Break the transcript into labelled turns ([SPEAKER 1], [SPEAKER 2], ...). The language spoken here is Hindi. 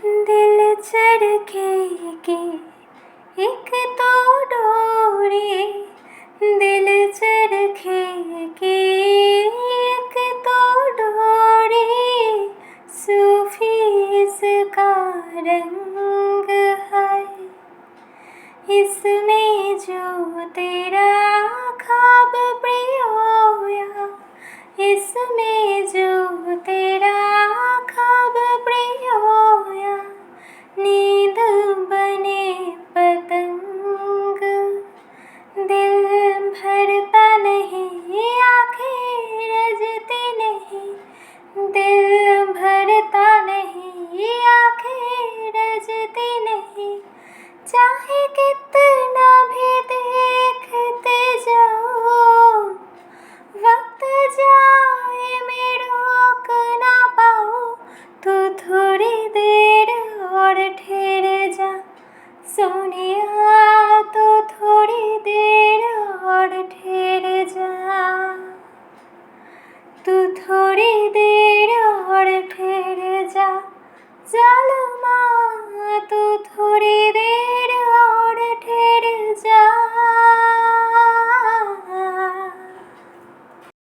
[SPEAKER 1] दिल चरखे की एक तो डोरी, दिल चरखे की एक तो डोरी, सूफी इसका रंग है। इसमें जो तेरा ख्वाब प्रियोया, इसमें जो तेरा ख्वाब प्रियोया, नींद बने पतंग। दिल भरता नहीं, आँखें रजती नहीं, दिल भरता नहीं, आँखें रजती नहीं। चाहे कितना भी देखते जाओ, वक्त जाए मैं रोक ना पाऊँ। तू थोड़ी देर और ठहर जा सोनिया, तू थोड़ी देर और ठहर जा, तू थोड़ी देर और ठहर